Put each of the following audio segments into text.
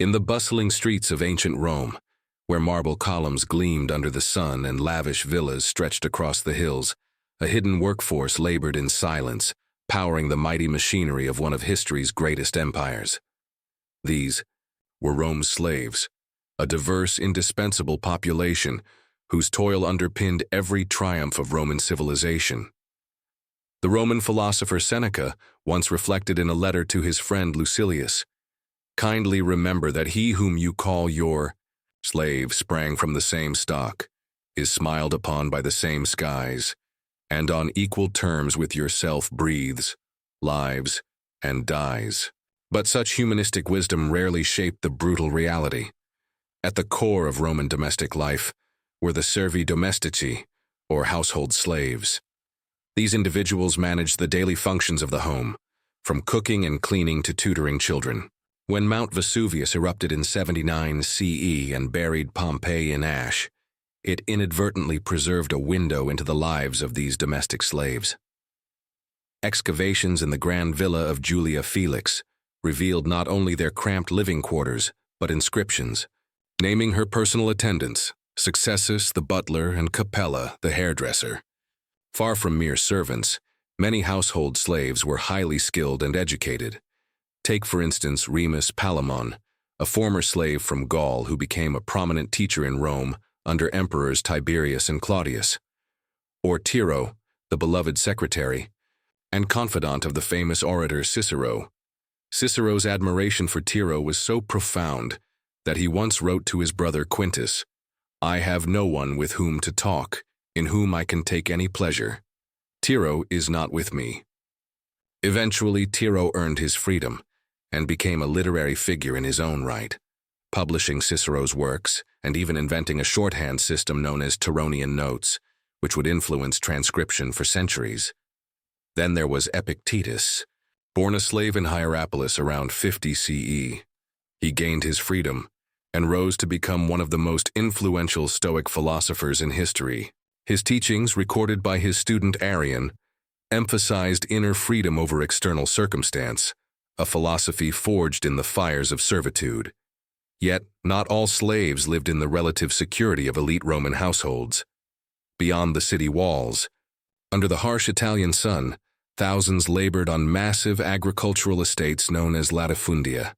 In the bustling streets of ancient Rome, where marble columns gleamed under the sun and lavish villas stretched across the hills, a hidden workforce labored in silence, powering the mighty machinery of one of history's greatest empires. These were Rome's slaves, a diverse, indispensable population whose toil underpinned every triumph of Roman civilization. The Roman philosopher Seneca once reflected in a letter to his friend Lucilius, "Kindly remember that he whom you call your slave sprang from the same stock, is smiled upon by the same skies, and on equal terms with yourself breathes, lives, and dies." But such humanistic wisdom rarely shaped the brutal reality. At the core of Roman domestic life were the servi domestici, or household slaves. These individuals managed the daily functions of the home, from cooking and cleaning to tutoring children. When Mount Vesuvius erupted in 79 CE and buried Pompeii in ash, it inadvertently preserved a window into the lives of these domestic slaves. Excavations in the grand villa of Julia Felix revealed not only their cramped living quarters, but inscriptions, naming her personal attendants, Successus the butler and Capella the hairdresser. Far from mere servants, many household slaves were highly skilled and educated. Take, for instance, Remus Palamon, a former slave from Gaul who became a prominent teacher in Rome under emperors Tiberius and Claudius. Or Tiro, the beloved secretary, and confidant of the famous orator Cicero. Cicero's admiration for Tiro was so profound that he once wrote to his brother Quintus, "I have no one with whom to talk, in whom I can take any pleasure. Tiro is not with me." Eventually, Tiro earned his freedom and became a literary figure in his own right, publishing Cicero's works and even inventing a shorthand system known as Tironian notes, which would influence transcription for centuries. Then there was Epictetus, born a slave in Hierapolis around 50 CE. He gained his freedom and rose to become one of the most influential Stoic philosophers in history. His teachings, recorded by his student Arrian, emphasized inner freedom over external circumstance, a philosophy forged in the fires of servitude. Yet, not all slaves lived in the relative security of elite Roman households. Beyond the city walls, under the harsh Italian sun, thousands labored on massive agricultural estates known as latifundia.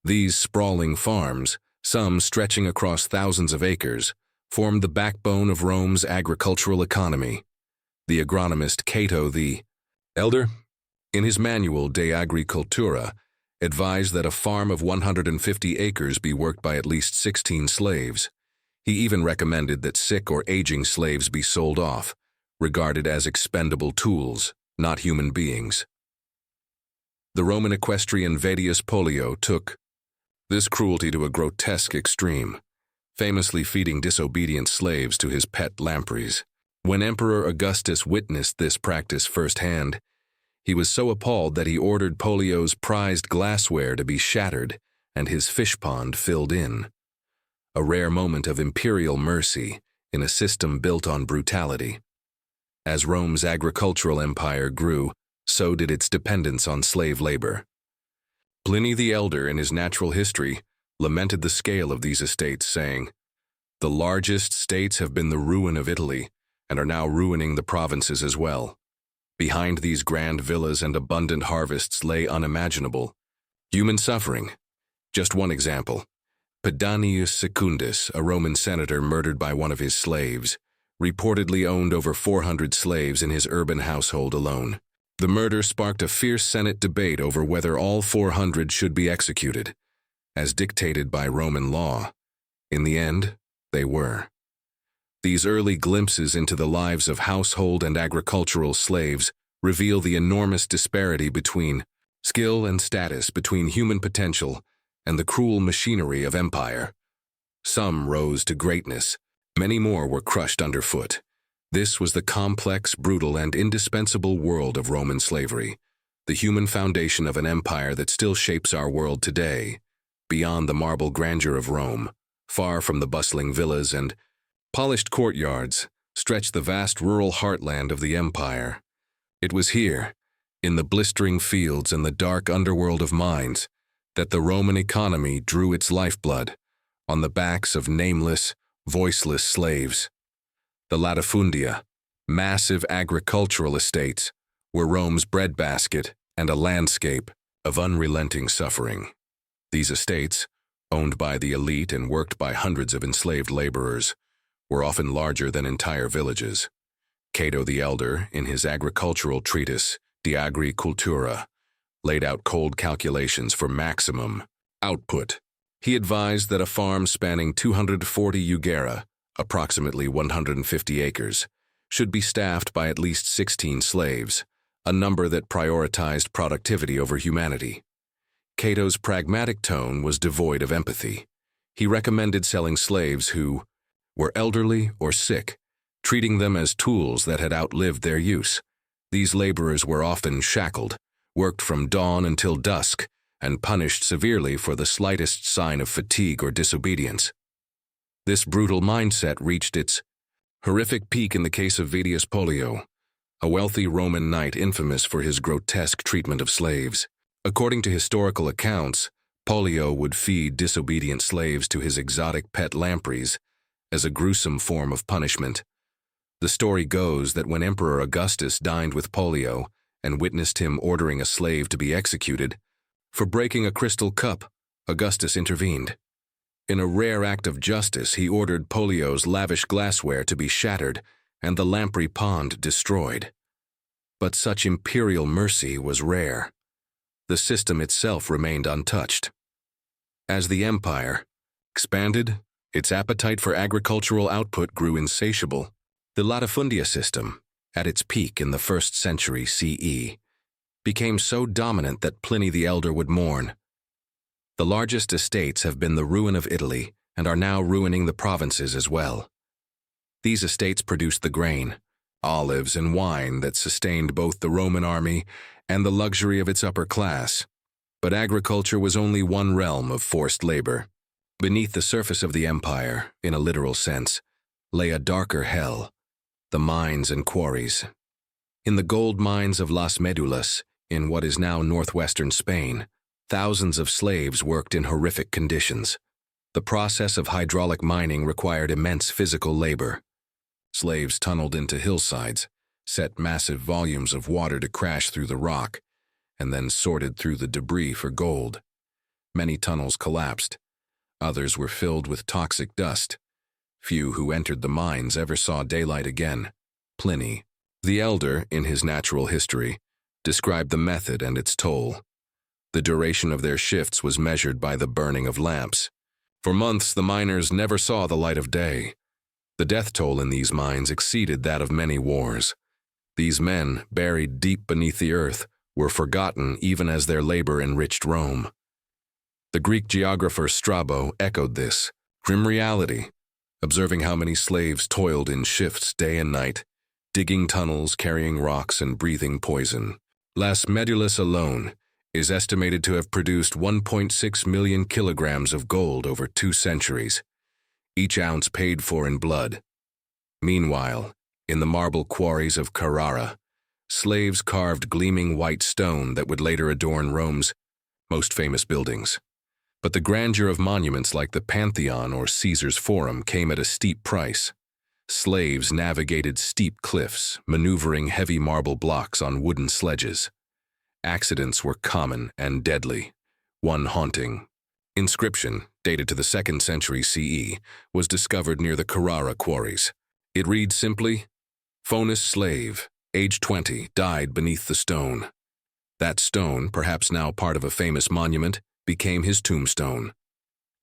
These sprawling farms, some stretching across thousands of acres, formed the backbone of Rome's agricultural economy. The agronomist Cato the Elder, in his manual De Agricultura, advised that a farm of 150 acres be worked by at least 16 slaves. He even recommended that sick or aging slaves be sold off, regarded as expendable tools, not human beings. The Roman equestrian Vettius Pollio took this cruelty to a grotesque extreme, famously feeding disobedient slaves to his pet lampreys. When Emperor Augustus witnessed this practice firsthand, he was so appalled that he ordered Pollio's prized glassware to be shattered and his fish pond filled in. A rare moment of imperial mercy in a system built on brutality. As Rome's agricultural empire grew, so did its dependence on slave labor. Pliny the Elder, in his Natural History, lamented the scale of these estates, saying, "The largest states have been the ruin of Italy, and are now ruining the provinces as well. Behind these grand villas and abundant harvests lay unimaginable human suffering." Just one example. Pedanius Secundus, a Roman senator murdered by one of his slaves, reportedly owned over 400 slaves in his urban household alone. The murder sparked a fierce Senate debate over whether all 400 should be executed, as dictated by Roman law. In the end, they were. These early glimpses into the lives of household and agricultural slaves reveal the enormous disparity between skill and status, between human potential and the cruel machinery of empire. Some rose to greatness, many more were crushed underfoot. This was the complex, brutal, and indispensable world of Roman slavery, the human foundation of an empire that still shapes our world today. Beyond the marble grandeur of Rome, far from the bustling villas and polished courtyards, stretched the vast rural heartland of the empire. It was here, in the blistering fields and the dark underworld of mines, that the Roman economy drew its lifeblood on the backs of nameless, voiceless slaves. The latifundia, massive agricultural estates, were Rome's breadbasket and a landscape of unrelenting suffering. These estates, owned by the elite and worked by hundreds of enslaved laborers, were often larger than entire villages. Cato the Elder, in his agricultural treatise, De Agricultura, laid out cold calculations for maximum output. He advised that a farm spanning 240 jugera, approximately 150 acres, should be staffed by at least 16 slaves, a number that prioritized productivity over humanity. Cato's pragmatic tone was devoid of empathy. He recommended selling slaves who were elderly or sick, treating them as tools that had outlived their use. These laborers were often shackled, worked from dawn until dusk, and punished severely for the slightest sign of fatigue or disobedience. This brutal mindset reached its horrific peak in the case of Vettius Pollio, a wealthy Roman knight infamous for his grotesque treatment of slaves. According to historical accounts, Pollio would feed disobedient slaves to his exotic pet lampreys as a gruesome form of punishment. The story goes that when Emperor Augustus dined with Pollio and witnessed him ordering a slave to be executed for breaking a crystal cup, Augustus intervened. In a rare act of justice, he ordered Pollio's lavish glassware to be shattered and the lamprey pond destroyed. But such imperial mercy was rare. The system itself remained untouched. As the empire expanded, its appetite for agricultural output grew insatiable. The latifundia system, at its peak in the 1st century CE, became so dominant that Pliny the Elder would mourn. The largest estates have been the ruin of Italy and are now ruining the provinces as well. These estates produced the grain, olives, and wine that sustained both the Roman army and the luxury of its upper class. But agriculture was only one realm of forced labor. Beneath the surface of the empire, in a literal sense, lay a darker hell, the mines and quarries. In the gold mines of Las Medulas, in what is now northwestern Spain, thousands of slaves worked in horrific conditions. The process of hydraulic mining required immense physical labor. Slaves tunneled into hillsides, set massive volumes of water to crash through the rock, and then sorted through the debris for gold. Many tunnels collapsed. Others were filled with toxic dust. Few who entered the mines ever saw daylight again. Pliny the Elder, in his Natural History, described the method and its toll. The duration of their shifts was measured by the burning of lamps. For months, the miners never saw the light of day. The death toll in these mines exceeded that of many wars. These men, buried deep beneath the earth, were forgotten even as their labor enriched Rome. The Greek geographer Strabo echoed this grim reality, observing how many slaves toiled in shifts day and night, digging tunnels, carrying rocks, and breathing poison. Las Medulas alone is estimated to have produced 1.6 million kilograms of gold over 2 centuries, each ounce paid for in blood. Meanwhile, in the marble quarries of Carrara, slaves carved gleaming white stone that would later adorn Rome's most famous buildings. But the grandeur of monuments like the Pantheon or Caesar's Forum came at a steep price. Slaves navigated steep cliffs, maneuvering heavy marble blocks on wooden sledges. Accidents were common and deadly. One haunting inscription, dated to the 2nd century CE, was discovered near the Carrara quarries. It reads simply, "Faunus slave, age 20, died beneath the stone." That stone, perhaps now part of a famous monument, became his tombstone.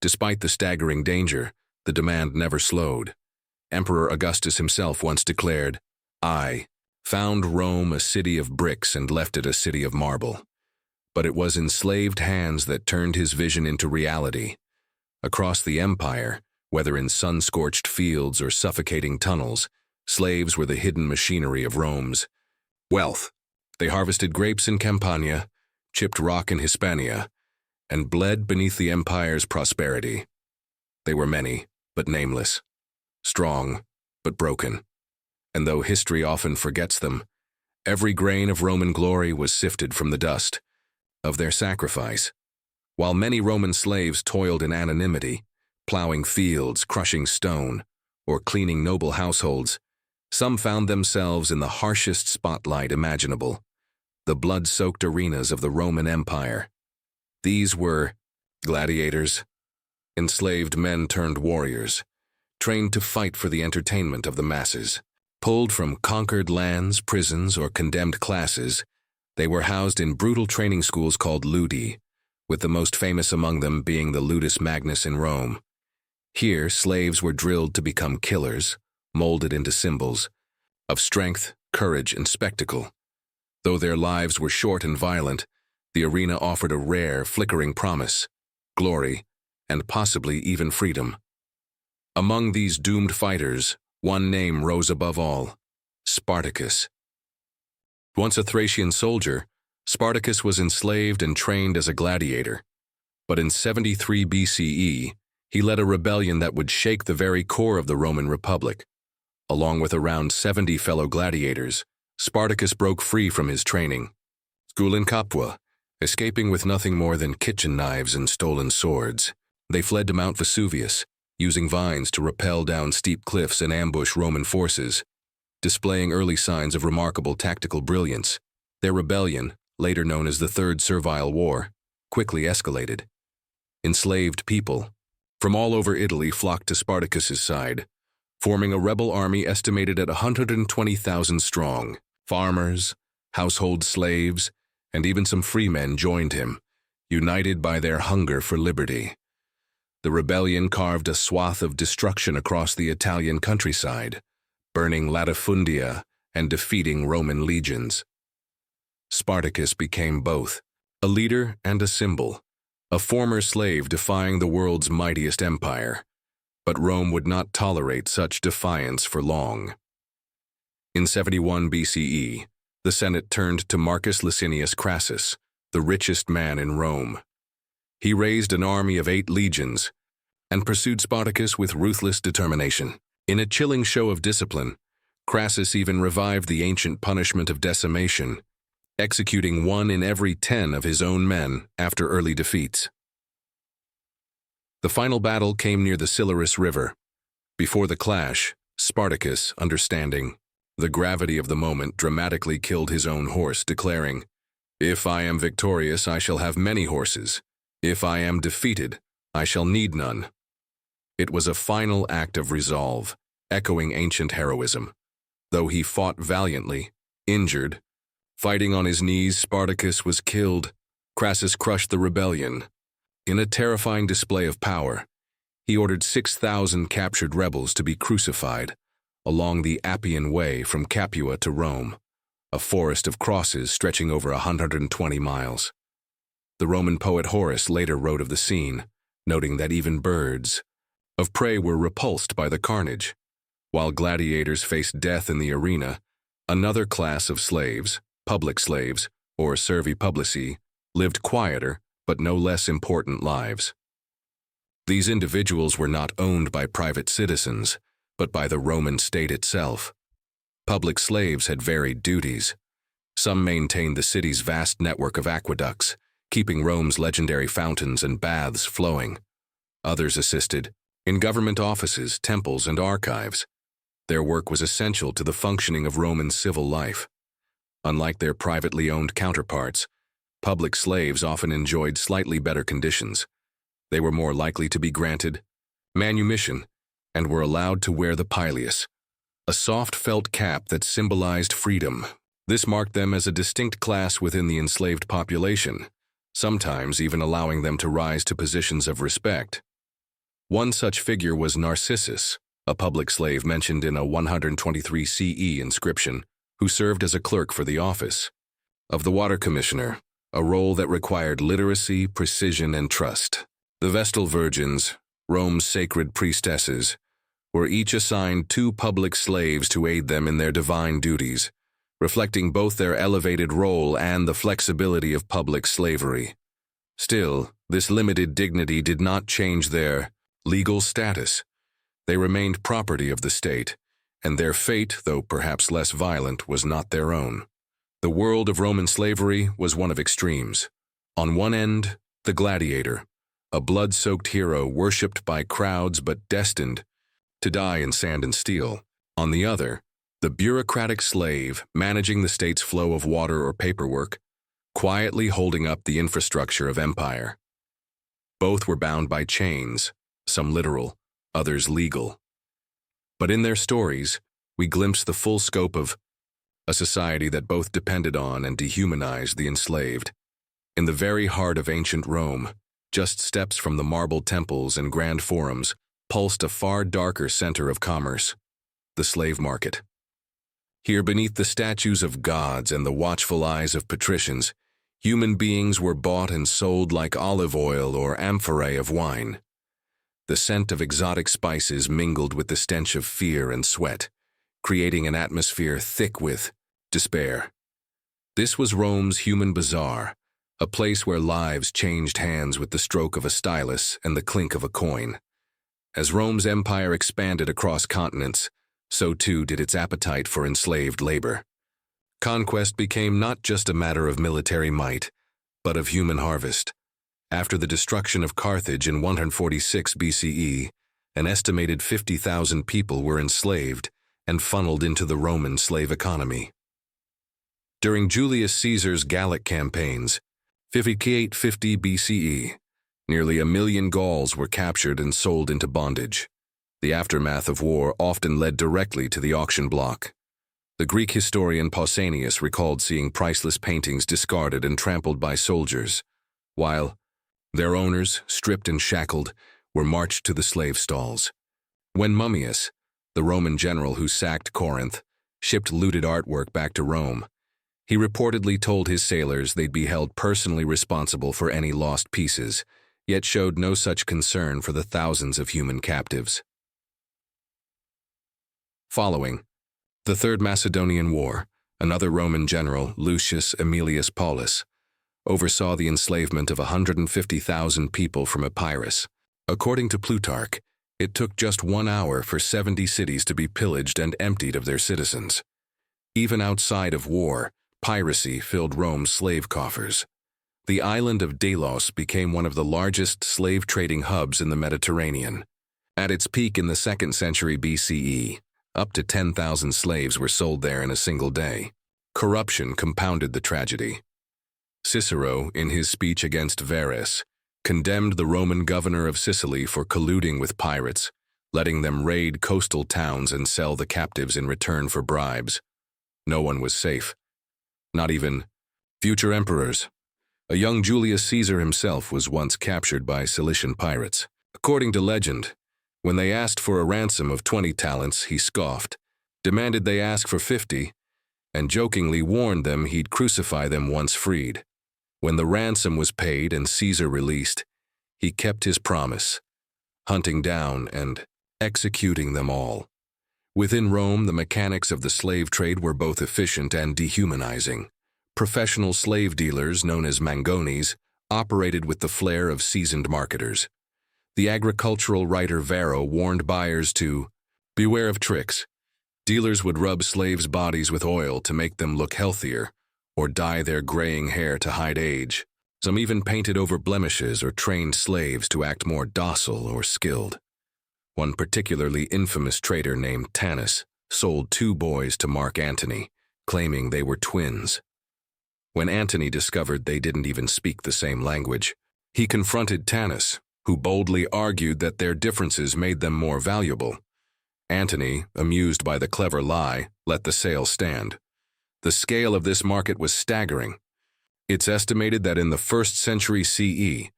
Despite the staggering danger, the demand never slowed. Emperor Augustus himself once declared, "I found Rome a city of bricks and left it a city of marble." But it was enslaved hands that turned his vision into reality. Across the empire, whether in sun-scorched fields or suffocating tunnels, slaves were the hidden machinery of Rome's wealth. They harvested grapes in Campania, chipped rock in Hispania, and bled beneath the empire's prosperity. They were many, but nameless, strong, but broken. And though history often forgets them, every grain of Roman glory was sifted from the dust of their sacrifice. While many Roman slaves toiled in anonymity, plowing fields, crushing stone, or cleaning noble households, some found themselves in the harshest spotlight imaginable, the blood-soaked arenas of the Roman Empire. These were gladiators, enslaved men turned warriors, trained to fight for the entertainment of the masses. Pulled from conquered lands, prisons, or condemned classes, they were housed in brutal training schools called ludi, with the most famous among them being the Ludus Magnus in Rome. Here, slaves were drilled to become killers, molded into symbols of strength, courage, and spectacle. Though their lives were short and violent, the arena offered a rare, flickering promise, glory, and possibly even freedom. Among these doomed fighters, one name rose above all: Spartacus. Once a Thracian soldier, Spartacus was enslaved and trained as a gladiator. But in 73 BCE, he led a rebellion that would shake the very core of the Roman Republic. Along with around 70 fellow gladiators, Spartacus broke free from his training. School in Capua, escaping with nothing more than kitchen knives and stolen swords. They fled to Mount Vesuvius, using vines to rappel down steep cliffs and ambush Roman forces, displaying early signs of remarkable tactical brilliance. Their rebellion, later known as the Third Servile War, quickly escalated. Enslaved people from all over Italy flocked to Spartacus's side, forming a rebel army estimated at 120,000 strong. Farmers, household slaves, and even some freemen joined him, united by their hunger for liberty. The rebellion carved a swath of destruction across the Italian countryside, burning latifundia and defeating Roman legions. Spartacus became both a leader and a symbol, a former slave defying the world's mightiest empire. But Rome would not tolerate such defiance for long. In 71 BCE, the Senate turned to Marcus Licinius Crassus, the richest man in Rome. He raised an army of 8 legions and pursued Spartacus with ruthless determination. In a chilling show of discipline, Crassus even revived the ancient punishment of decimation, executing 1 in every 10 of his own men after early defeats. The final battle came near the Silarus River. Before the clash, Spartacus, understanding the gravity of the moment, dramatically killed his own horse, declaring, "If I am victorious, I shall have many horses. If I am defeated, I shall need none." It was a final act of resolve, echoing ancient heroism. Though he fought valiantly, injured, fighting on his knees, Spartacus was killed. Crassus crushed the rebellion. In a terrifying display of power, he ordered 6,000 captured rebels to be crucified along the Appian Way from Capua to Rome, a forest of crosses stretching over 120 miles. The Roman poet Horace later wrote of the scene, noting that even birds of prey were repulsed by the carnage. While gladiators faced death in the arena, another class of slaves, public slaves, or servi publici, lived quieter but no less important lives. These individuals were not owned by private citizens, but by the Roman state itself. Public slaves had varied duties. Some maintained the city's vast network of aqueducts, keeping Rome's legendary fountains and baths flowing. Others assisted in government offices, temples, and archives. Their work was essential to the functioning of Roman civil life. Unlike their privately owned counterparts, public slaves often enjoyed slightly better conditions. They were more likely to be granted manumission and were allowed to wear the pileus, a soft felt cap that symbolized freedom. This marked them as a distinct class within the enslaved population, sometimes even allowing them to rise to positions of respect. One such figure was Narcissus, a public slave mentioned in a 123 CE inscription, who served as a clerk for the office of the water commissioner, a role that required literacy, precision, and trust. The Vestal Virgins, Rome's sacred priestesses, were each assigned 2 public slaves to aid them in their divine duties, reflecting both their elevated role and the flexibility of public slavery. Still, this limited dignity did not change their legal status. They remained property of the state, and their fate, though perhaps less violent, was not their own. The world of Roman slavery was one of extremes. On one end, The gladiator, a blood-soaked hero worshipped by crowds but destined to die in sand and steel. On the other, the bureaucratic slave managing the state's flow of water or paperwork, quietly holding up the infrastructure of empire. Both were bound by chains, some literal, others legal. But in their stories, we glimpse the full scope of a society that both depended on and dehumanized the enslaved. In the very heart of ancient Rome, just steps from the marble temples and grand forums, pulsed a far darker center of commerce, the slave market. Here beneath the statues of gods and the watchful eyes of patricians, human beings were bought and sold like olive oil or amphorae of wine. The scent of exotic spices mingled with the stench of fear and sweat, creating an atmosphere thick with despair. This was Rome's human bazaar, a place where lives changed hands with the stroke of a stylus and the clink of a coin. As Rome's empire expanded across continents, so too did its appetite for enslaved labor. Conquest became not just a matter of military might, but of human harvest. After the destruction of Carthage in 146 BCE, an estimated 50,000 people were enslaved and funneled into the Roman slave economy. During Julius Caesar's Gallic campaigns, 5850 BCE, nearly 1 million Gauls were captured and sold into bondage. The aftermath of war often led directly to the auction block. The Greek historian Pausanias recalled seeing priceless paintings discarded and trampled by soldiers, while their owners, stripped and shackled, were marched to the slave stalls. When Mummius, the Roman general who sacked Corinth, shipped looted artwork back to Rome, he reportedly told his sailors they'd be held personally responsible for any lost pieces, yet showed no such concern for the thousands of human captives. Following the Third Macedonian War, another Roman general, Lucius Aemilius Paulus, oversaw the enslavement of 150,000 people from Epirus. According to Plutarch, it took just 1 hour for 70 cities to be pillaged and emptied of their citizens. Even outside of war, piracy filled Rome's slave coffers. The island of Delos became one of the largest slave trading hubs in the Mediterranean. At its peak in the 2nd century BCE, up to 10,000 slaves were sold there in a single day. Corruption compounded the tragedy. Cicero, in his speech against Verres, condemned the Roman governor of Sicily for colluding with pirates, letting them raid coastal towns and sell the captives in return for bribes. No one was safe. Not even future emperors. A young Julius Caesar himself was once captured by Cilician pirates. According to legend, when they asked for a ransom of 20 talents, he scoffed, demanded they ask for 50, and jokingly warned them he'd crucify them once freed. When the ransom was paid and Caesar released, he kept his promise, hunting down and executing them all. Within Rome, the mechanics of the slave trade were both efficient and dehumanizing. Professional slave dealers, known as mangones, operated with the flair of seasoned marketers. The agricultural writer Varro warned buyers to beware of tricks. Dealers would rub slaves' bodies with oil to make them look healthier, or dye their graying hair to hide age. Some even painted over blemishes or trained slaves to act more docile or skilled. One particularly infamous trader named Tanus sold 2 boys to Mark Antony, claiming they were twins. When Antony discovered they didn't even speak the same language, he confronted Tanus, who boldly argued that their differences made them more valuable. Antony, amused by the clever lie, let the sale stand. The scale of this market was staggering. It's estimated that in the 1st century CE,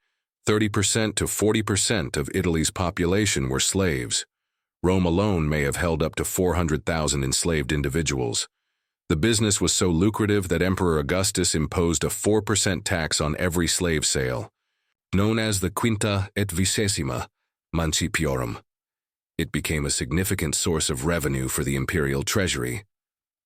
30% to 40% of Italy's population were slaves. Rome alone may have held up to 400,000 enslaved individuals. The business was so lucrative that Emperor Augustus imposed a 4% tax on every slave sale, known as the Quinta et Vicesima Mancipiorum. It became a significant source of revenue for the imperial treasury.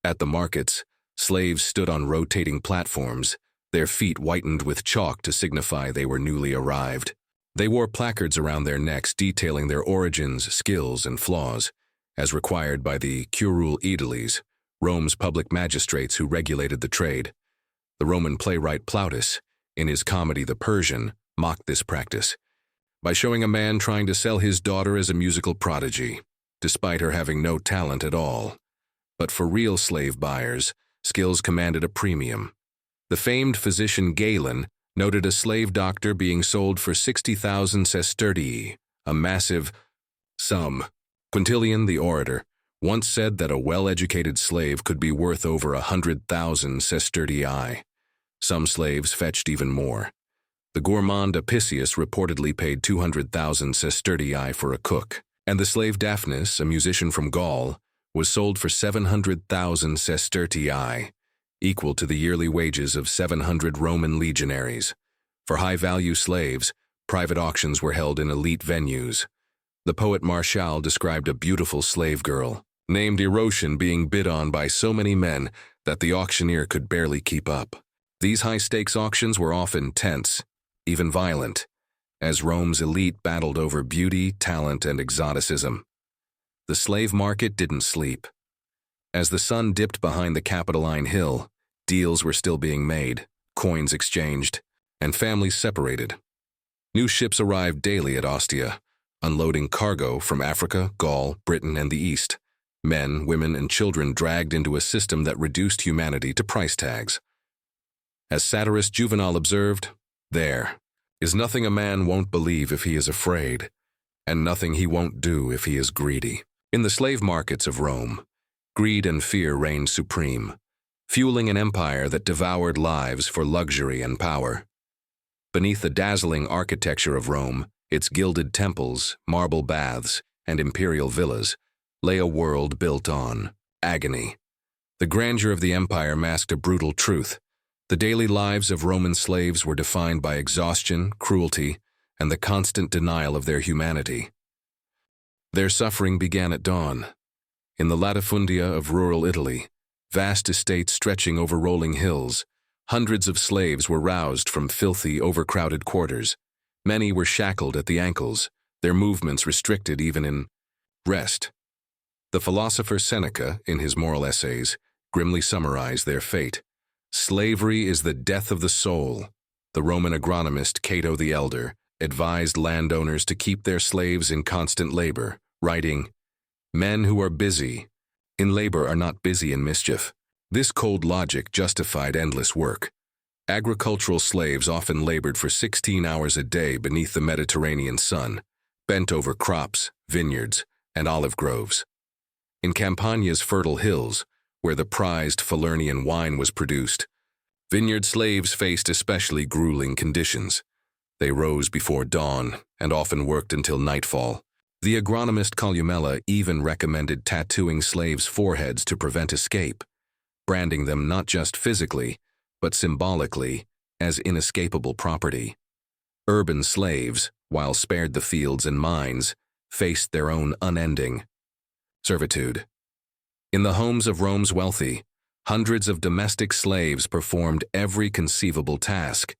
At the markets, slaves stood on rotating platforms, their feet whitened with chalk to signify they were newly arrived. They wore placards around their necks detailing their origins, skills, and flaws, as required by the curule aediles, Rome's public magistrates who regulated the trade. The Roman playwright Plautus, in his comedy The Persian, mocked this practice by showing a man trying to sell his daughter as a musical prodigy, despite her having no talent at all. But for real slave buyers, skills commanded a premium. The famed physician Galen noted a slave doctor being sold for 60,000 sestertii, a massive sum. Quintilian, the orator, once said that a well-educated slave could be worth over 100,000 sestertii. Some slaves fetched even more. The gourmand Apicius reportedly paid 200,000 sestertii for a cook, and the slave Daphnis, a musician from Gaul, was sold for 700,000 sestertii, equal to the yearly wages of 700 Roman legionaries. For high-value slaves, private auctions were held in elite venues. The poet Martial described a beautiful slave girl, named Erotion, being bid on by so many men that the auctioneer could barely keep up. These high-stakes auctions were often tense, even violent, as Rome's elite battled over beauty, talent, and exoticism. The slave market didn't sleep. As the sun dipped behind the Capitoline Hill, deals were still being made, coins exchanged, and families separated. New ships arrived daily at Ostia, unloading cargo from Africa, Gaul, Britain, and the East. Men, women, and children dragged into a system that reduced humanity to price tags. As satirist Juvenal observed, "There is nothing a man won't believe if he is afraid, and nothing he won't do if he is greedy." In the slave markets of Rome, greed and fear reigned supreme, fueling an empire that devoured lives for luxury and power. Beneath the dazzling architecture of Rome, its gilded temples, marble baths, and imperial villas, lay a world built on agony. The grandeur of the empire masked a brutal truth. The daily lives of Roman slaves were defined by exhaustion, cruelty, and the constant denial of their humanity. Their suffering began at dawn. In the latifundia of rural Italy, vast estates stretching over rolling hills, hundreds of slaves were roused from filthy, overcrowded quarters. Many were shackled at the ankles, their movements restricted even in rest. The philosopher Seneca, in his moral essays, grimly summarized their fate. "Slavery is the death of the soul." The Roman agronomist Cato the Elder advised landowners to keep their slaves in constant labor, writing, "Men who are busy in labor are not busy in mischief." This cold logic justified endless work. Agricultural slaves often labored for 16 hours a day beneath the Mediterranean sun, bent over crops, vineyards, and olive groves. In Campania's fertile hills, where the prized Falernian wine was produced, vineyard slaves faced especially grueling conditions. They rose before dawn and often worked until nightfall. The agronomist Columella even recommended tattooing slaves' foreheads to prevent escape, branding them not just physically, but symbolically as inescapable property. Urban slaves, while spared the fields and mines, faced their own unending servitude. In the homes of Rome's wealthy, hundreds of domestic slaves performed every conceivable task,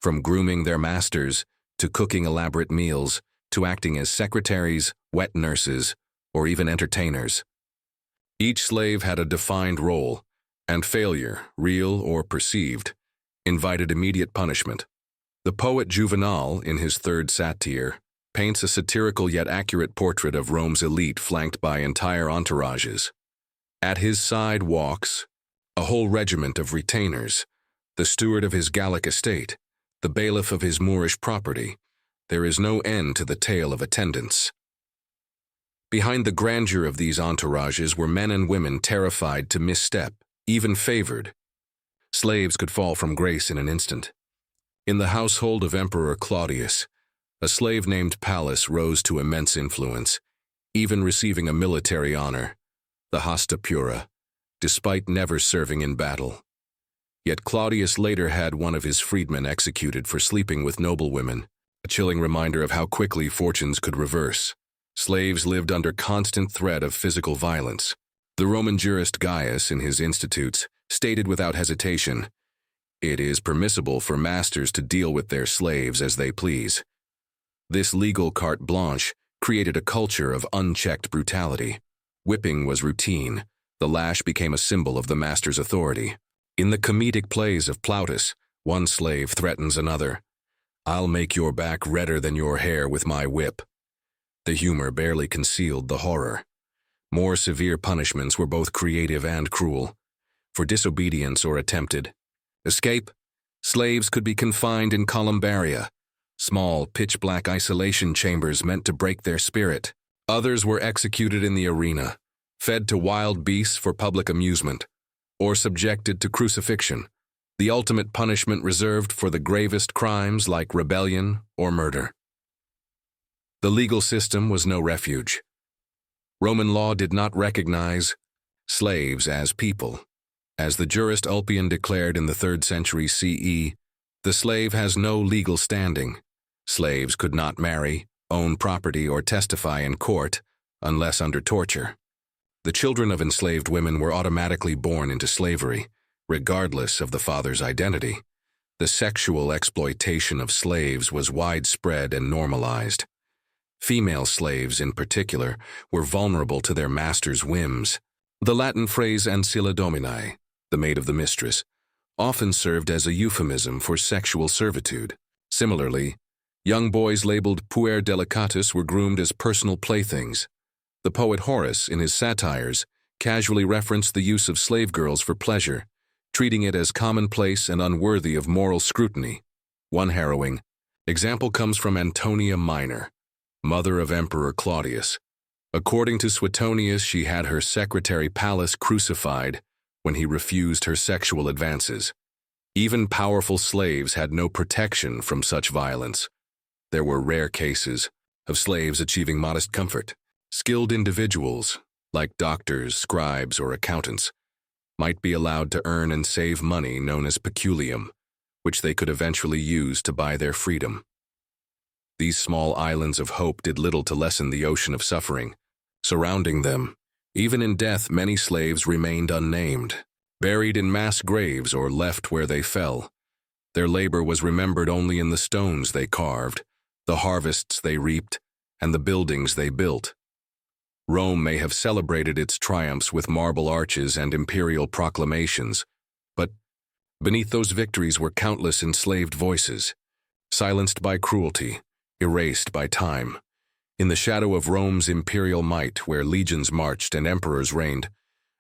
from grooming their masters to cooking elaborate meals to acting as secretaries, wet nurses, or even entertainers. Each slave had a defined role, and failure, real or perceived, invited immediate punishment. The poet Juvenal, in his third satire, paints a satirical yet accurate portrait of Rome's elite flanked by entire entourages. At his side walks a whole regiment of retainers, the steward of his Gallic estate, the bailiff of his Moorish property. There is no end to the tale of attendants. Behind the grandeur of these entourages were men and women terrified to misstep, even favored. Slaves could fall from grace in an instant. In the household of Emperor Claudius, a slave named Pallas rose to immense influence, even receiving a military honor, the Hasta Pura, despite never serving in battle. Yet Claudius later had one of his freedmen executed for sleeping with noblewomen, a chilling reminder of how quickly fortunes could reverse. Slaves lived under constant threat of physical violence. The Roman jurist Gaius, in his Institutes, stated without hesitation, "It is permissible for masters to deal with their slaves as they please." This legal carte blanche created a culture of unchecked brutality. Whipping was routine. The lash became a symbol of the master's authority. In the comedic plays of Plautus, one slave threatens another. I'll make your back redder than your hair with my whip." The humor barely concealed the horror. More severe punishments were both creative and cruel. For disobedience or attempted escape, slaves could be confined in columbaria, small, pitch-black isolation chambers meant to break their spirit. Others were executed in the arena, fed to wild beasts for public amusement, or subjected to crucifixion, the ultimate punishment reserved for the gravest crimes like rebellion or murder. The legal system was no refuge. Roman law did not recognize slaves as people. As the jurist Ulpian declared in the 3rd century CE, the slave has no legal standing. Slaves could not marry, own property, or testify in court unless under torture. The children of enslaved women were automatically born into slavery, regardless of the father's identity. The sexual exploitation of slaves was widespread and normalized. Female slaves, in particular, were vulnerable to their master's whims. The Latin phrase ancilla domini, the maid of the mistress, often served as a euphemism for sexual servitude. Similarly, young boys labeled puer delicatus were groomed as personal playthings. The poet Horace, in his satires, casually referenced the use of slave girls for pleasure, treating it as commonplace and unworthy of moral scrutiny. One harrowing example comes from Antonia Minor, mother of Emperor Claudius. According to Suetonius, she had her secretary Pallas crucified when he refused her sexual advances. Even powerful slaves had no protection from such violence. There were rare cases of slaves achieving modest comfort. Skilled individuals, like doctors, scribes, or accountants, might be allowed to earn and save money known as peculium, which they could eventually use to buy their freedom. These small islands of hope did little to lessen the ocean of suffering surrounding them. Even in death, many slaves remained unnamed, buried in mass graves or left where they fell. Their labor was remembered only in the stones they carved, the harvests they reaped, and the buildings they built. Rome may have celebrated its triumphs with marble arches and imperial proclamations, but beneath those victories were countless enslaved voices, silenced by cruelty, erased by time. In the shadow of Rome's imperial might, where legions marched and emperors reigned,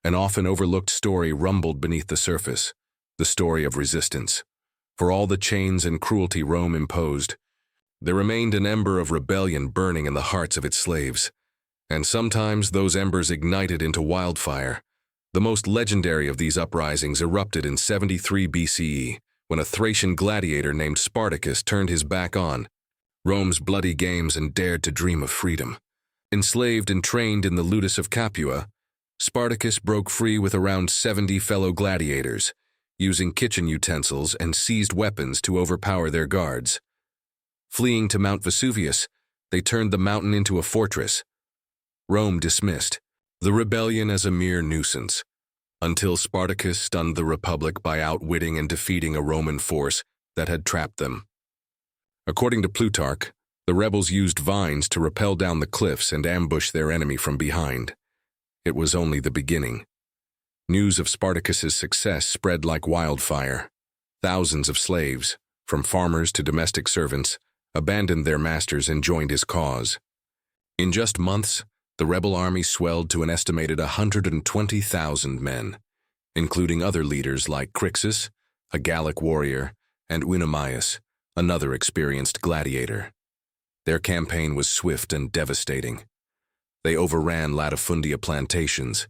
an often overlooked story rumbled beneath the surface, the story of resistance. For all the chains and cruelty Rome imposed, there remained an ember of rebellion burning in the hearts of its slaves. And sometimes those embers ignited into wildfire. The most legendary of these uprisings erupted in 73 BCE, when a Thracian gladiator named Spartacus turned his back on Rome's bloody games and dared to dream of freedom. Enslaved and trained in the ludus of Capua, Spartacus broke free with around 70 fellow gladiators, using kitchen utensils and seized weapons to overpower their guards. Fleeing to Mount Vesuvius, they turned the mountain into a fortress. Rome dismissed the rebellion as a mere nuisance, until Spartacus stunned the Republic by outwitting and defeating a Roman force that had trapped them. According to Plutarch, the rebels used vines to rappel down the cliffs and ambush their enemy from behind. It was only the beginning. News of Spartacus's success spread like wildfire. Thousands of slaves, from farmers to domestic servants, abandoned their masters and joined his cause. In just months, the rebel army swelled to an estimated 120,000 men, including other leaders like Crixus, a Gallic warrior, and Eunomius, another experienced gladiator. Their campaign was swift and devastating. They overran latifundia plantations,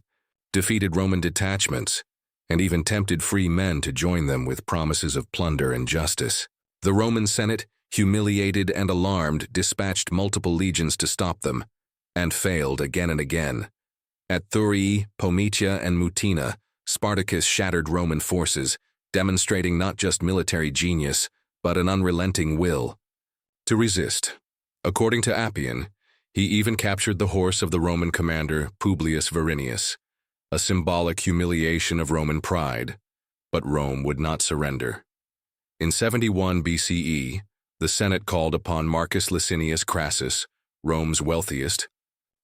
defeated Roman detachments, and even tempted free men to join them with promises of plunder and justice. The Roman Senate, humiliated and alarmed, dispatched multiple legions to stop them, and failed again and again. At Thurii, Pometia, and Mutina, Spartacus shattered Roman forces, demonstrating not just military genius, but an unrelenting will to resist. According to Appian, he even captured the horse of the Roman commander Publius Varinius, a symbolic humiliation of Roman pride. But Rome would not surrender. In 71 BCE, the Senate called upon Marcus Licinius Crassus, Rome's wealthiest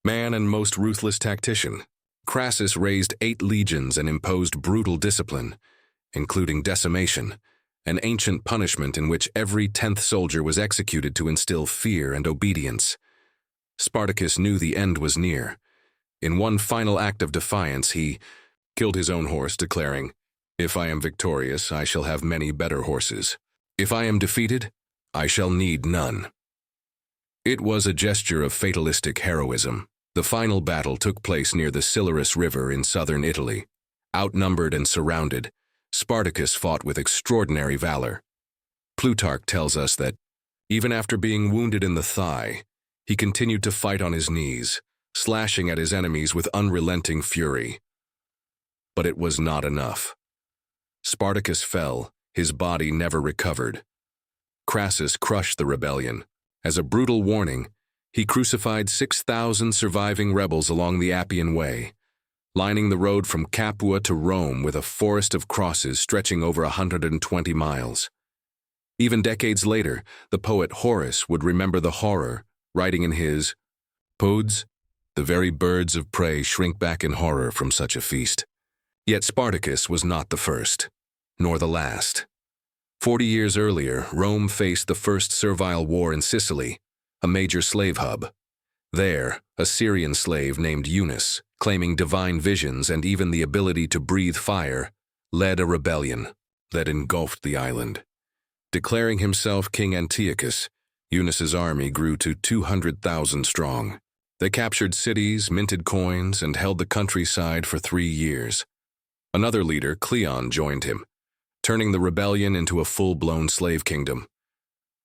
man and most ruthless tactician. Crassus raised 8 legions and imposed brutal discipline, including decimation, an ancient punishment in which every 10th soldier was executed to instill fear and obedience. Spartacus knew the end was near. In one final act of defiance, he killed his own horse, declaring, "If I am victorious, I shall have many better horses. If I am defeated, I shall need none." It was a gesture of fatalistic heroism. The final battle took place near the Silarus River in southern Italy. Outnumbered and surrounded, Spartacus fought with extraordinary valor. Plutarch tells us that, even after being wounded in the thigh, he continued to fight on his knees, slashing at his enemies with unrelenting fury. But it was not enough. Spartacus fell, his body never recovered. Crassus crushed the rebellion. As a brutal warning, he crucified 6,000 surviving rebels along the Appian Way, lining the road from Capua to Rome with a forest of crosses stretching over 120 miles. Even decades later, the poet Horace would remember the horror, writing in his Podes, "The very birds of prey shrink back in horror from such a feast." Yet Spartacus was not the first, nor the last. 40 years earlier, Rome faced the first servile war in Sicily, a major slave hub. There, a Syrian slave named Eunice, claiming divine visions and even the ability to breathe fire, led a rebellion that engulfed the island. Declaring himself King Antiochus, Eunice's army grew to 200,000 strong. They captured cities, minted coins, and held the countryside for 3 years. Another leader, Cleon, joined him, turning the rebellion into a full-blown slave kingdom.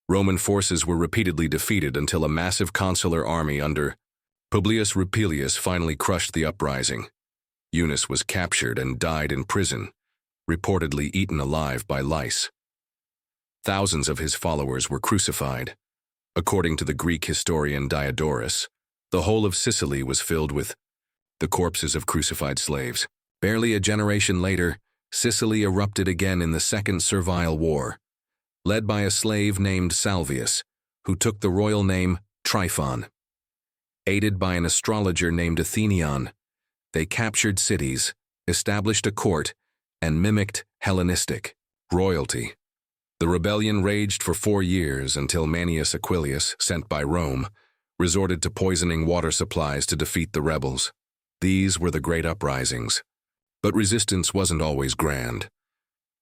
Roman forces were repeatedly defeated until a massive consular army under Publius Rupilius finally crushed the uprising. Eunice was captured and died in prison, reportedly eaten alive by lice. Thousands of his followers were crucified. According to the Greek historian Diodorus, the whole of Sicily was filled with the corpses of crucified slaves. Barely a generation later, Sicily erupted again in the Second Servile War, led by a slave named Salvius, who took the royal name Tryphon. Aided by an astrologer named Athenion, they captured cities, established a court, and mimicked Hellenistic royalty. The rebellion raged for 4 years until Manius Aquilius, sent by Rome, resorted to poisoning water supplies to defeat the rebels. These were the great uprisings. But resistance wasn't always grand.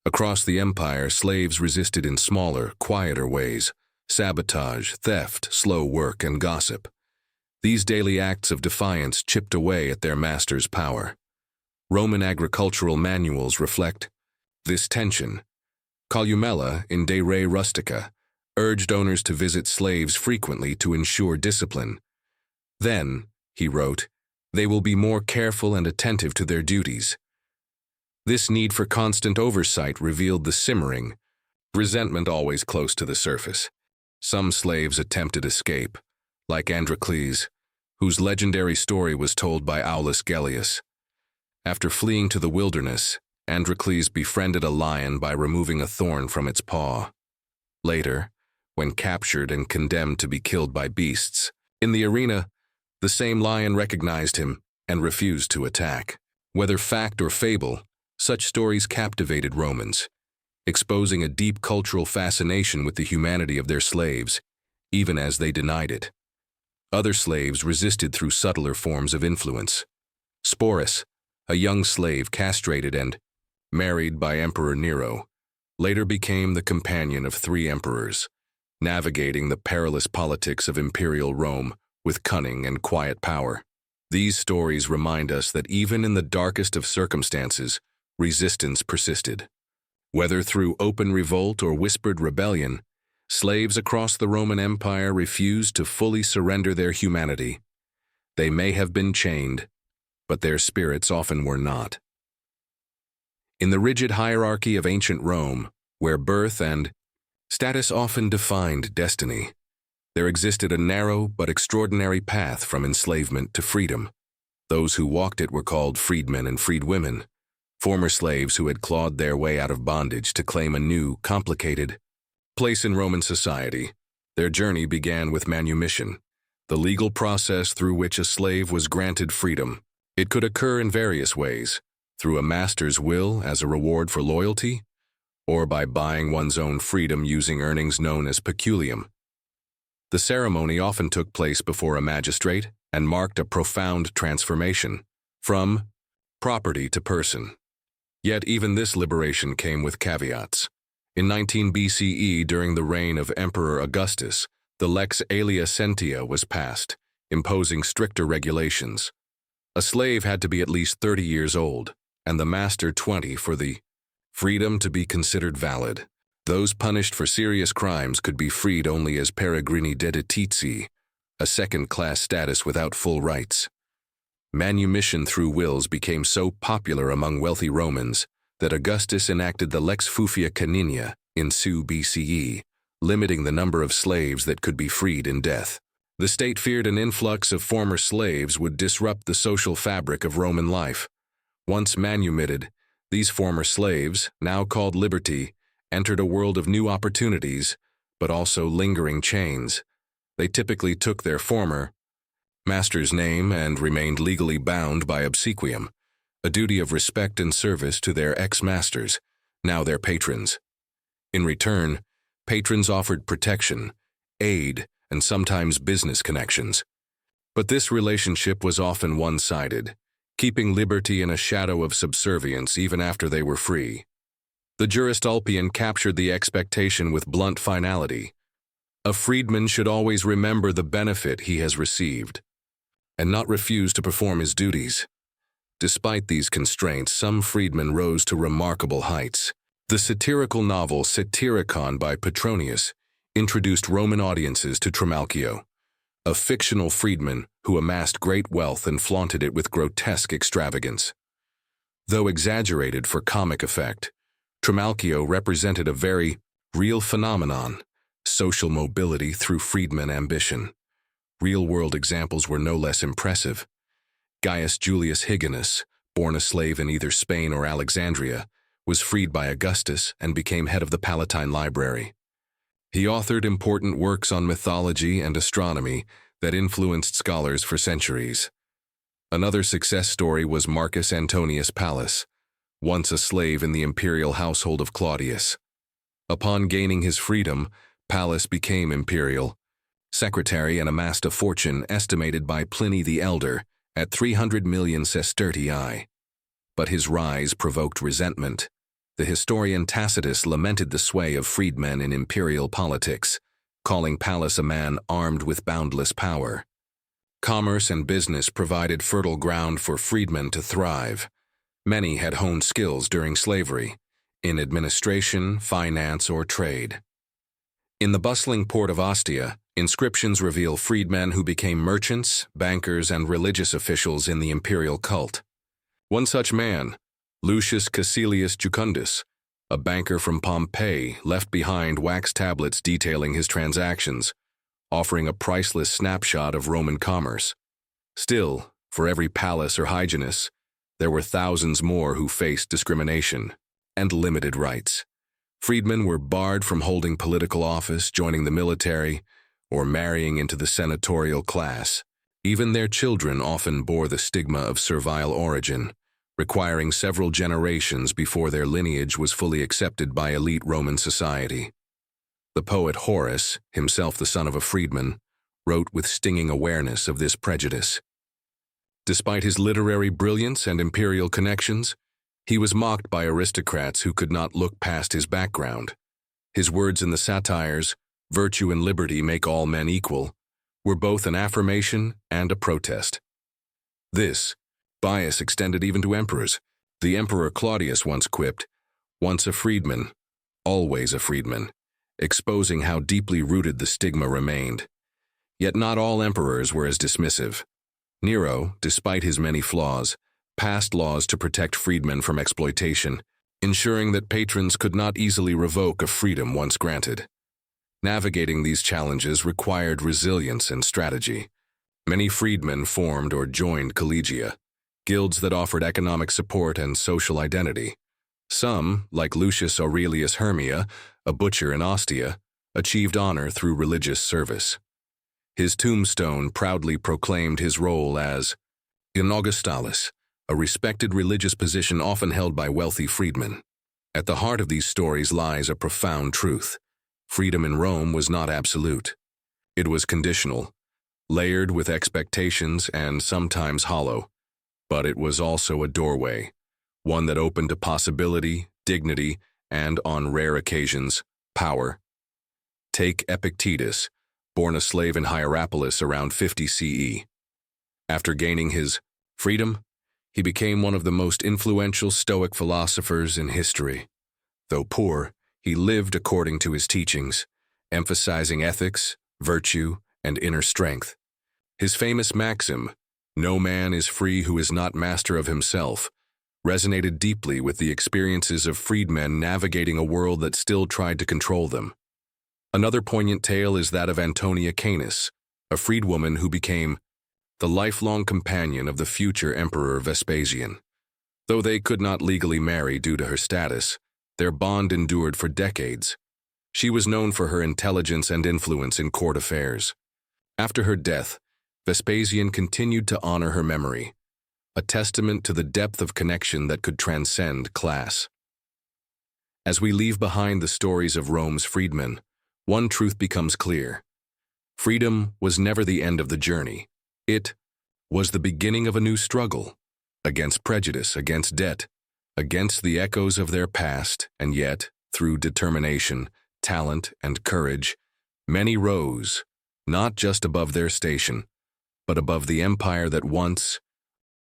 Across the empire, slaves resisted in smaller, quieter ways: sabotage, theft, slow work, and gossip. These daily acts of defiance chipped away at their master's power. Roman agricultural manuals reflect this tension. Columella, in De Re Rustica, urged owners to visit slaves frequently to ensure discipline. Then, he wrote, they will be more careful and attentive to their duties. This need for constant oversight revealed the simmering resentment always close to the surface. Some slaves attempted escape, like Androcles, whose legendary story was told by Aulus Gellius. After fleeing to the wilderness, Androcles befriended a lion by removing a thorn from its paw. Later, when captured and condemned to be killed by beasts, in the arena, the same lion recognized him and refused to attack. Whether fact or fable, such stories captivated Romans, exposing a deep cultural fascination with the humanity of their slaves, even as they denied it. Other slaves resisted through subtler forms of influence. Sporus, a young slave castrated and married by Emperor Nero, later became the companion of 3 emperors, navigating the perilous politics of imperial Rome with cunning and quiet power. These stories remind us that even in the darkest of circumstances, resistance persisted. Whether through open revolt or whispered rebellion, slaves across the Roman Empire refused to fully surrender their humanity. They may have been chained, but their spirits often were not. In the rigid hierarchy of ancient Rome, where birth and status often defined destiny, there existed a narrow but extraordinary path from enslavement to freedom. Those who walked it were called freedmen and freedwomen, former slaves who had clawed their way out of bondage to claim a new, complicated place in Roman society. Their journey began with manumission, the legal process through which a slave was granted freedom. It could occur in various ways: through a master's will as a reward for loyalty, or by buying one's own freedom using earnings known as peculium. The ceremony often took place before a magistrate and marked a profound transformation from property to person. Yet even this liberation came with caveats. In 19 BCE, during the reign of Emperor Augustus, the Lex Alia Sentia was passed, imposing stricter regulations. A slave had to be at least 30 years old, and the master 20 for the freedom to be considered valid. Those punished for serious crimes could be freed only as peregrini deditizi, a second-class status without full rights. Manumission through wills became so popular among wealthy Romans that Augustus enacted the Lex Fufia Canina in 2 BCE, limiting the number of slaves that could be freed in death. The state feared an influx of former slaves would disrupt the social fabric of Roman life. Once manumitted, these former slaves, now called liberty, entered a world of new opportunities, but also lingering chains. They typically took their former master's name and remained legally bound by obsequium, a duty of respect and service to their ex-masters, now their patrons. In return, patrons offered protection, aid, and sometimes business connections. But this relationship was often one-sided, keeping liberty in a shadow of subservience even after they were free. The jurist Ulpian captured the expectation with blunt finality. A freedman should always remember the benefit he has received, and not refuse to perform his duties. Despite these constraints, some freedmen rose to remarkable heights. The satirical novel Satyricon by Petronius introduced Roman audiences to Trimalchio, a fictional freedman who amassed great wealth and flaunted it with grotesque extravagance. Though exaggerated for comic effect, Trimalchio represented a very real phenomenon: social mobility through freedman ambition. Real-world examples were no less impressive. Gaius Julius Hyginus, born a slave in either Spain or Alexandria, was freed by Augustus and became head of the Palatine Library. He authored important works on mythology and astronomy that influenced scholars for centuries. Another success story was Marcus Antonius Pallas, once a slave in the imperial household of Claudius. Upon gaining his freedom, Pallas became imperial secretary and amassed a fortune estimated by Pliny the Elder at 300 million sestertii. But his rise provoked resentment. The historian Tacitus lamented the sway of freedmen in imperial politics, calling Pallas a man armed with boundless power. Commerce and business provided fertile ground for freedmen to thrive. Many had honed skills during slavery, in administration, finance, or trade. In the bustling port of Ostia, inscriptions reveal freedmen who became merchants, bankers, and religious officials in the imperial cult. One such man, Lucius Caecilius Jucundus, a banker from Pompeii, left behind wax tablets detailing his transactions, offering a priceless snapshot of Roman commerce. Still, for every Pallas or Hyginus, there were thousands more who faced discrimination and limited rights. Freedmen were barred from holding political office, joining the military, or marrying into the senatorial class. Even their children often bore the stigma of servile origin, requiring several generations before their lineage was fully accepted by elite Roman society. The poet Horace, himself the son of a freedman, wrote with stinging awareness of this prejudice. Despite his literary brilliance and imperial connections, he was mocked by aristocrats who could not look past his background. His words in the satires, "Virtue and liberty make all men equal," were both an affirmation and a protest. This bias extended even to emperors. The Emperor Claudius once quipped, "Once a freedman, always a freedman," exposing how deeply rooted the stigma remained. Yet not all emperors were as dismissive. Nero, despite his many flaws, passed laws to protect freedmen from exploitation, ensuring that patrons could not easily revoke a freedom once granted. Navigating these challenges required resilience and strategy. Many freedmen formed or joined collegia, guilds that offered economic support and social identity. Some, like Lucius Aurelius Hermia, a butcher in Ostia, achieved honor through religious service. His tombstone proudly proclaimed his role as in Augustalis, a respected religious position often held by wealthy freedmen. At the heart of these stories lies a profound truth. Freedom in Rome was not absolute. It was conditional, layered with expectations and sometimes hollow. But it was also a doorway, one that opened to possibility, dignity, and, on rare occasions, power. Take Epictetus, born a slave in Hierapolis around 50 CE. After gaining his freedom, he became one of the most influential Stoic philosophers in history. Though poor, he lived according to his teachings, emphasizing ethics, virtue, and inner strength. His famous maxim, "No man is free who is not master of himself," resonated deeply with the experiences of freedmen navigating a world that still tried to control them. Another poignant tale is that of Antonia Canis, a freedwoman who became the lifelong companion of the future Emperor Vespasian. Though they could not legally marry due to her status, their bond endured for decades. She was known for her intelligence and influence in court affairs. After her death, Vespasian continued to honor her memory, a testament to the depth of connection that could transcend class. As we leave behind the stories of Rome's freedmen, one truth becomes clear. Freedom was never the end of the journey. It was the beginning of a new struggle, against prejudice, against debt, against the echoes of their past, and yet, through determination, talent, and courage, many rose, not just above their station, but above the empire that once